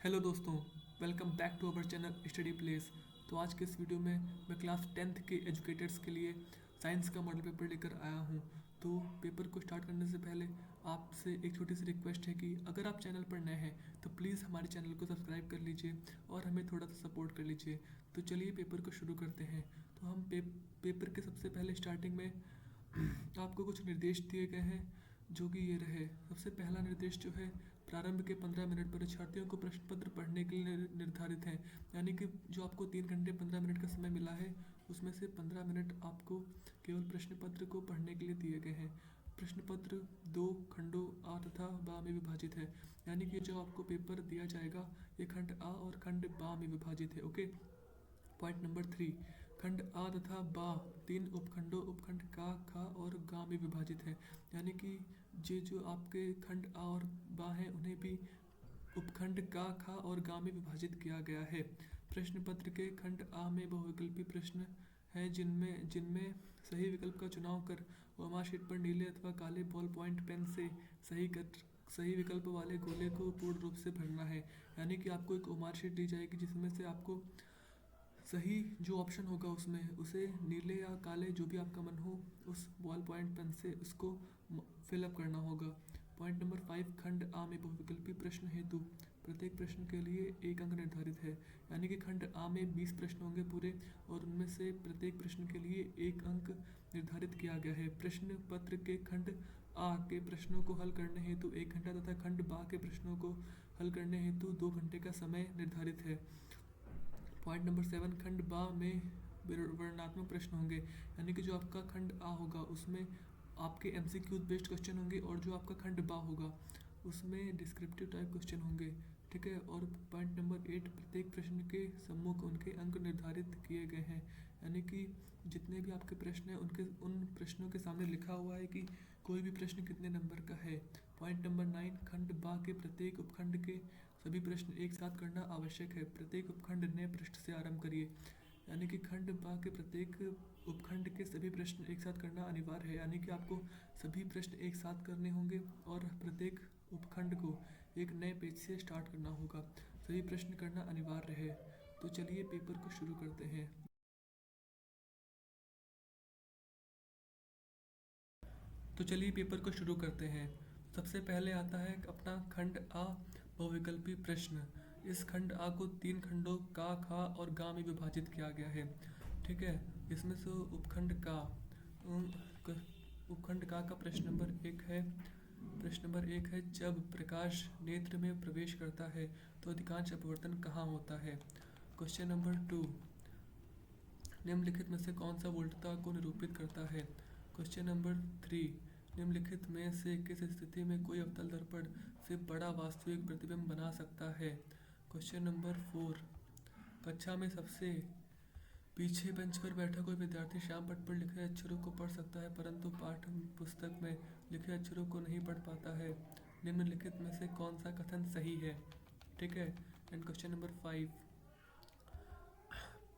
Hello दोस्तों, welcome back to our channel study place. तो आज के इस वीडियो में मैं क्लास 10th के एजुकेटर्स के लिए साइंस का मॉडल पेपर लेकर आया हूँ। तो पेपर को स्टार्ट करने से पहले आपसे एक छोटी सी रिक्वेस्ट है कि अगर आप चैनल पर नए हैं तो प्लीज़ हमारे चैनल को सब्सक्राइब कर लीजिए और हमें थोड़ा सा सपोर्ट कर लीजिए। तो चलिए पेपर को शुरू करते हैं। तो हम पेपर के सबसे पहले स्टार्टिंग में आपको कुछ निर्देश दिए गए हैं जो कि ये रहे। सबसे पहला निर्देश जो है, प्रारंभ के 15 मिनट परीक्षार्थियों को प्रश्न पत्र पढ़ने के लिए निर्धारित हैं। यानी कि जो आपको 3 घंटे 15 मिनट का समय मिला है उसमें से 15 मिनट आपको केवल प्रश्न पत्र को पढ़ने के लिए दिए गए हैं। प्रश्न पत्र 2 खंडों आ तथा बा में विभाजित है। यानी कि जो आपको पेपर दिया जाएगा ये खंड आ और खंड बा में विभाजित है। ओके। पॉइंट नंबर 3, खंड आ तथा बा 3 उपखंडों उपखंड का, खा और गा में विभाजित है। यानी कि ये जो आपके खंड आ और बा हैं उन्हें भी उपखंड का, खा और गा में विभाजित किया गया है। प्रश्न पत्र के खंड आ में बहुविकल्पी प्रश्न हैं जिनमें जिनमें सही विकल्प का चुनाव कर ओमा शीट पर नीले अथवा काले बॉल पॉइंट पेन से सही विकल्प वाले गोले को पूर्ण रूप से भरना है। यानी कि आपको एक ओमार शीट दी जाएगी जिसमें से आपको सही जो ऑप्शन होगा उसमें उसे नीले या काले जो भी आपका मन हो उस बॉल पॉइंट पेन से उसको फिलअप करना होगा। पॉइंट नंबर 5, खंड आ में बहुविकल्पी प्रश्न हेतु प्रत्येक प्रश्न के लिए 1 अंक निर्धारित है। यानी कि खंड आ में 20 प्रश्न होंगे पूरे और उनमें से प्रत्येक प्रश्न के लिए 1 अंक निर्धारित किया गया है। प्रश्न पत्र के खंड आ के प्रश्नों को हल करने हेतु 1 घंटा तथा खंड बा के प्रश्नों को हल करने हेतु 2 घंटे का समय निर्धारित है। पॉइंट नंबर 7, खंड बा में वर्णनात्मक प्रश्न होंगे। यानी कि जो आपका खंड आ होगा उसमें आपके एमसीक्यू बेस्ड क्वेश्चन होंगे और जो आपका खंड बा होगा उसमें डिस्क्रिप्टिव टाइप क्वेश्चन होंगे। ठीक है। और पॉइंट नंबर 8, प्रत्येक प्रश्न के सम्मुख उनके अंक निर्धारित किए गए हैं। यानी कि जितने भी आपके प्रश्न हैं उनके उन प्रश्नों के सामने लिखा हुआ है कि कोई भी प्रश्न कितने नंबर का है। पॉइंट नंबर 9, खंड बा के प्रत्येक उपखंड के सभी प्रश्न एक साथ करना आवश्यक है। प्रत्येक उपखंड नए पृष्ठ से आरंभ करिए। यानी कि खंड बा के प्रत्येक उपखंड के सभी प्रश्न एक साथ करना अनिवार्य है। यानी कि आपको सभी प्रश्न एक साथ करने होंगे और प्रत्येक उपखंड को एक नए पेज से स्टार्ट करना होगा। सभी प्रश्न करना अनिवार्य है। तो चलिए पेपर को शुरू करते हैं। तो चलिए पेपर को शुरू करते हैं। सबसे पहले आता है अपना खंड आ बहुविकल्पी प्रश्न। इस खंड आ को 3 खंडों का, खा और गा में विभाजित किया गया है। ठीक है। इसमें से उपखंड का उपखंड का प्रश्न नंबर 1 है। प्रश्न नंबर 1 है, जब प्रकाश नेत्र में प्रवेश करता है तो अधिकांश अपवर्तन कहाँ होता है। क्वेश्चन नंबर 2, निम्नलिखित में से कौन सा वोल्टता को निरूपित करता है। क्वेश्चन नंबर 3, निम्नलिखित में से किस स्थिति में कोई अवतल दर्पण से बड़ा वास्तविक प्रतिबिंब बना सकता है। क्वेश्चन नंबर 4, कक्षा में सबसे पीछे बेंच पर बैठा कोई विद्यार्थी श्याम पट पर लिखे अक्षरों को पढ़ सकता है परंतु पाठ पुस्तक में लिखे अक्षरों को नहीं पढ़ पाता है। निम्नलिखित में से कौन सा कथन सही है। ठीक है। एंड क्वेश्चन नंबर 5,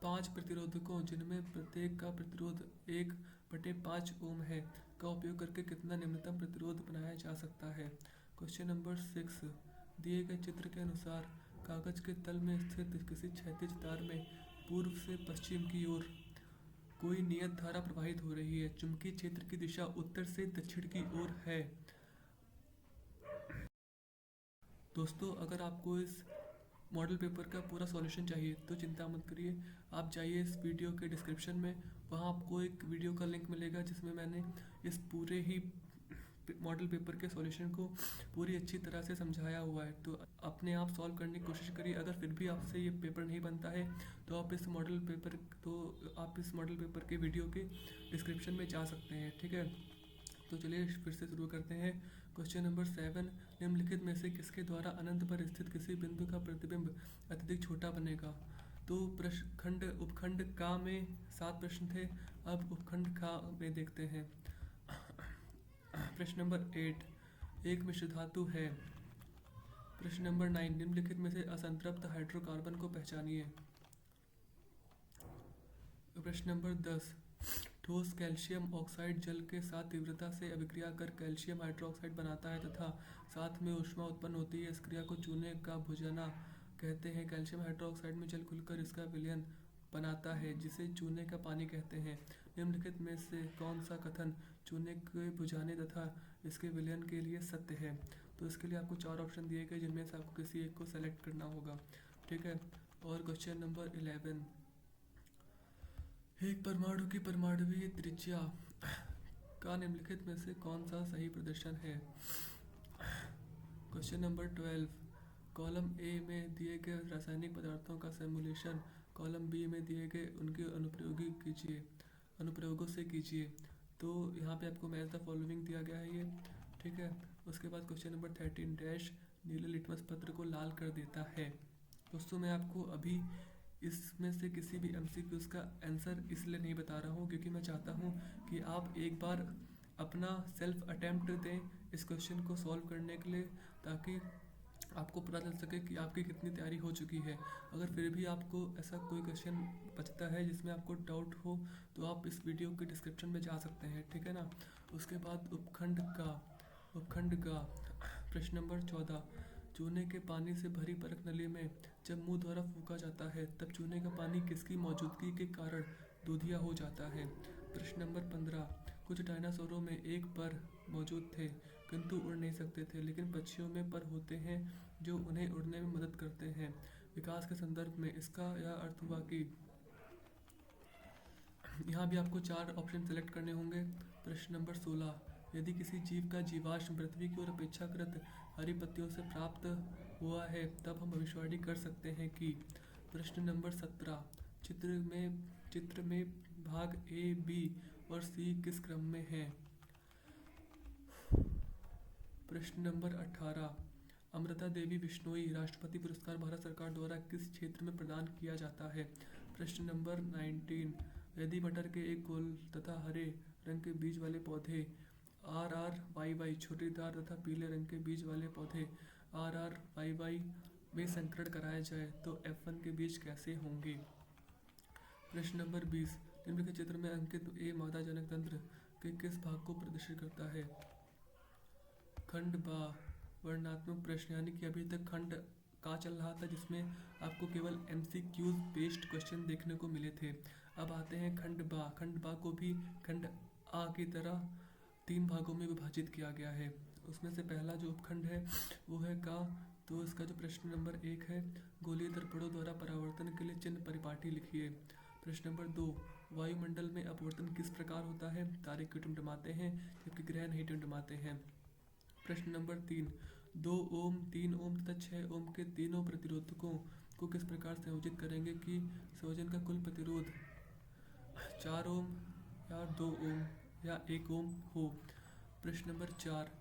5 प्रतिरोधकों जिनमें प्रत्येक का प्रतिरोध 1/5 ओम है का उपयोग करके कितना निम्नतम प्रतिरोध बनाया जा सकता है। क्वेश्चन नंबर 6, दिए गए चित्र के अनुसार कागज के तल में स्थित किसी क्षैतिज तार में पूर्व से पश्चिम की ओर कोई नियत धारा प्रवाहित हो रही है। चुंबकीय क्षेत्र की दिशा उत्तर से दक्षिण की ओर है। दोस्तों, अगर आपको इस मॉडल पेपर का पूरा सॉल्यूशन चाहिए तो चिंता मत करिए, आप जाइए इस वीडियो के डिस्क्रिप्शन में, वहाँ आपको एक वीडियो का लिंक मिलेगा जिसमें मैंने इस पूरे ही मॉडल पेपर के सॉल्यूशन को पूरी अच्छी तरह से समझाया हुआ है। तो अपने आप सॉल्व करने की कोशिश करिए। अगर फिर भी आपसे ये पेपर नहीं बनता है तो आप इस मॉडल पेपर के वीडियो के डिस्क्रिप्शन में जा सकते हैं। ठीक है। तो चलिए फिर से शुरू करते हैं। क्वेश्चन नंबर 7, निम्नलिखित में से किसके द्वारा अनंत पर स्थित किसी बिंदु का प्रतिबिंब अत्यधिक छोटा बनेगा। तो खंड उपखंड का में 7 प्रश्न थे। अब उपखंड का में देखते हैं। प्रश्न नंबर 8, एक मिश्र धातु है। प्रश्न नंबर 9, निम्नलिखित में से असंतृप्त हाइड्रोकार्बन को पहचानिए। प्रश्न नंबर 10, ठोस कैल्शियम ऑक्साइड जल के साथ तीव्रता से अभिक्रिया कर कैल्शियम हाइड्रोक्साइड बनाता है तथा साथ में ऊष्मा उत्पन्न होती है। इस क्रिया को चूने का भुजना कहते हैं। कैल्शियम हाइड्रोक्साइड में जल घुलकर इसका विलयन बनाता है जिसे चूने का पानी कहते हैं। निम्नलिखित में से कौन सा कथन चूने के बुझाने तथा इसके विलयन के लिए सत्य है? तो इसके लिए आपको 4 ऑप्शन दिए गए जिनमें से आपको किसी एक को सेलेक्ट करना होगा। ठीक है। और क्वेश्चन नंबर 11, एक परमाणु की परमाणुवीय त्रिज्या का निम्नलिखित में से कौन सा सही प्रदर्शन है? क्वेश्चन नंबर 12, कॉलम ए में दिए गए रासायनिक पदार्थों का सिमुलेशन कॉलम बी में दिए गए उनके अनुप्रयोगों से कीजिए। तो यहाँ पे आपको मैच द फॉलोइंग दिया गया है ये। ठीक है। उसके बाद क्वेश्चन नंबर 13, डैश नीले लिटमस पत्र को लाल कर देता है। दोस्तों मैं आपको अभी इसमें से किसी भी एमसीक्यूज का आंसर इसलिए नहीं बता रहा हूँ क्योंकि मैं चाहता हूँ कि आप एक बार अपना सेल्फ अटेम्प्ट दें इस क्वेश्चन को सॉल्व करने के लिए, ताकि आपको पता चल सके कि आपकी कितनी तैयारी हो चुकी है। अगर फिर भी आपको ऐसा कोई क्वेश्चन बचता है जिसमें आपको डाउट हो तो आप इस वीडियो के डिस्क्रिप्शन में जा सकते हैं। ठीक है ना। उसके बाद उपखंड का प्रश्न नंबर 14, चूने के पानी से भरी परख नली में जब मुंह द्वारा फूंका जाता है तब चूने का पानी किसकी मौजूदगी के कारण दूधिया हो जाता है? प्रश्न नंबर 15, कुछ डायनासोरों में एक पर मौजूद थे किंतु उड़ नहीं सकते थे, लेकिन पक्षियों में पर होते हैं जो उन्हें उड़ने में मदद करते हैं। विकास के संदर्भ में इसका यह अर्थ हुआ कि यहाँ भी आपको 4 ऑप्शन सेलेक्ट करने होंगे। प्रश्न नंबर 16, यदि किसी जीव का जीवाश्म पृथ्वी की ओर अपेक्षाकृत हरी पत्तियों से प्राप्त हुआ है तब हम भविष्यवाणी कर सकते हैं कि। प्रश्न नंबर 17, चित्र में भाग ए, बी और सी किस क्रम में है? प्रश्न नंबर 18, अमृता देवी बिश्नोई राष्ट्रपति पुरस्कार भारत सरकार द्वारा किस क्षेत्र में प्रदान किया जाता है? प्रश्न नंबर 19, यदि मटर के एक गोल तथा हरे रंग के बीज वाले पौधे RRYY छोटेदार तथा पीले रंग के बीज वाले पौधे RRYY में संकरण कराया जाए तो F1 के बीज कैसे होंगे? प्रश्न नंबर 20, निम्नलिखित चित्र में अंकित ए मादा जनक तंत्र के किस भाग को प्रदर्शित करता है? खंड बा वर्णनात्मक प्रश्न, यानी कि अभी तक खंड का चल रहा था जिसमें आपको केवल MCQ बेस्ड क्वेश्चन देखने को मिले थे। अब आते हैं खंड बा को भी खंड आ की तरह 3 भागों में विभाजित किया गया है। उसमें से पहला जो उपखंड है वो है का। तो इसका जो प्रश्न नंबर 1 है, गोलीय दर्पणों द्वारा परावर्तन के लिए चिन्ह परिपाटी लिखिए। प्रश्न नंबर 2, वायुमंडल में अपवर्तन किस प्रकार होता है? तारे क्यों टिमटिमाते हैं जबकि ग्रह नहीं टिमटिमाते हैं? प्रश्न नंबर 3, 2 ओम, 3 ओम तथा 6 ओम के तीनों प्रतिरोधकों को किस प्रकार संयोजित करेंगे कि संयोजन का कुल प्रतिरोध 4 ओम या 2 ओम या 1 ओम हो? प्रश्न नंबर 4,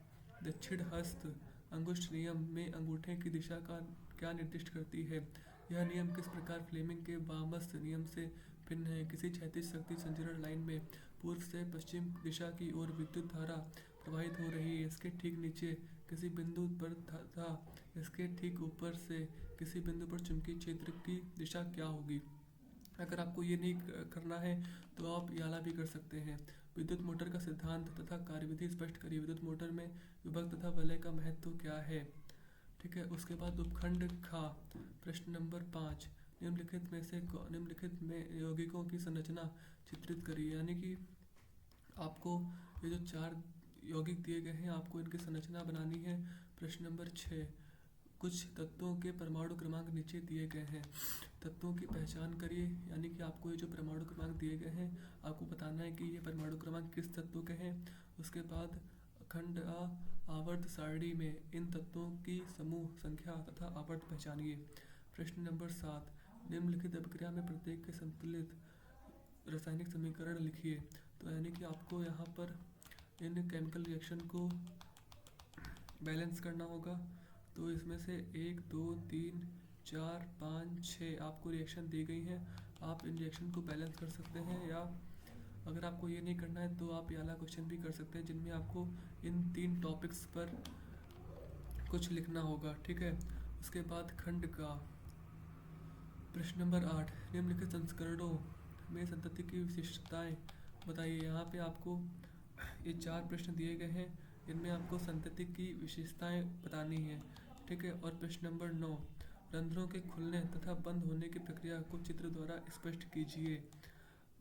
दक्षिण हस्त अंगुष्ठ नियम में अंगूठे की दिशा का क्या निर्दिष्ट करती है? यह नियम किस प्रकार फ्लेमिंग के वामस्थ नियम से भिन्न है? किसी क्षैतिज शक्ति संचरण लाइन में पूर्व से पश्चिम दिशा की ओर विद्युत धारा प्रवाहित हो रही है, इसके ठीक नीचे किसी बिंदु पर तथा इसके ठीक ऊपर से किसी बिंदु पर चुंबकीय क्षेत्र की दिशा क्या होगी? अगर आपको ये नहीं करना है तो आप याला भी कर सकते हैं। विद्युत मोटर का सिद्धांत तथा कार्यविधि स्पष्ट करिए। विद्युत मोटर में विभक्त तथा वलय का महत्व क्या है? ठीक है। उसके बाद उपखंड खा प्रश्न नंबर 5, निम्नलिखित में यौगिकों की संरचना चित्रित करिए। यानी कि आपको ये जो 4 यौगिक दिए गए हैं आपको इनकी संरचना बनानी है। प्रश्न नंबर 6, कुछ तत्वों के परमाणु क्रमांक नीचे दिए गए हैं, तत्वों की पहचान करिए। यानी कि आपको ये जो परमाणु क्रमांक दिए गए हैं आपको बताना है कि ये परमाणु क्रमांक किस तत्व के हैं। उसके बाद खंड आ आवर्त सारणी में इन तत्वों की समूह संख्या तथा आवर्त पहचानिए। प्रश्न नंबर 7, निम्नलिखित अभिक्रिया में प्रत्येक के संतुलित रासायनिक समीकरण लिखिए। तो यानी कि आपको यहाँ पर इन केमिकल रिएक्शन को बैलेंस करना होगा। तो इसमें से 1 2 3 4 5 6 आपको रिएक्शन दी गई हैं। आप इन रिएक्शन को बैलेंस कर सकते हैं, या अगर आपको ये नहीं करना है तो आप याला क्वेश्चन भी कर सकते हैं जिनमें आपको इन 3 टॉपिक्स पर कुछ लिखना होगा। ठीक है। उसके बाद खंड का प्रश्न नंबर 8, निम्नलिखित संस्करणों में संतति की विशिष्टताएं बताइए। यहाँ पे आपको ये 4 प्रश्न दिए गए हैं, इनमें आपको संतति की विशेषताएं बतानी है। ठीक है। और प्रश्न नंबर 9, रंध्रों के खुलने तथा बंद होने की प्रक्रिया को चित्र द्वारा स्पष्ट कीजिए।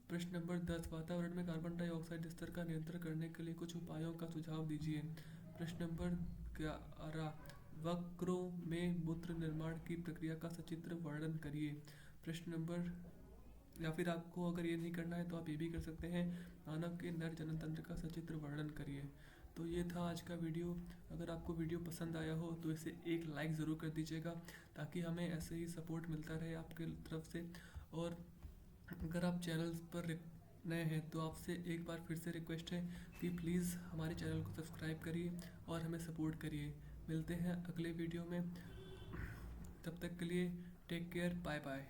प्रश्न नंबर 10, वातावरण में कार्बन डाइऑक्साइड स्तर का नियंत्रण करने के लिए कुछ उपायों का सुझाव दीजिए। प्रश्न नंबर 11, वक्रों में मूत्र निर्माण की प्रक्रिया का सचित्र वर्णन करिए। प्रश्न नंबर, या फिर आपको अगर ये नहीं करना है तो आप ये भी कर सकते हैं, मानव के नर जनन तंत्र का सचित्र वर्णन करिए। तो ये था आज का वीडियो। अगर आपको वीडियो पसंद आया हो तो इसे एक लाइक ज़रूर कर दीजिएगा, ताकि हमें ऐसे ही सपोर्ट मिलता रहे आपके तरफ से। और अगर आप चैनल पर नए हैं तो आपसे एक बार फिर से रिक्वेस्ट है कि प्लीज़ हमारे चैनल को सब्सक्राइब करिए और हमें सपोर्ट करिए। मिलते हैं अगले वीडियो में, तब तक के लिए टेक केयर, बाय बाय।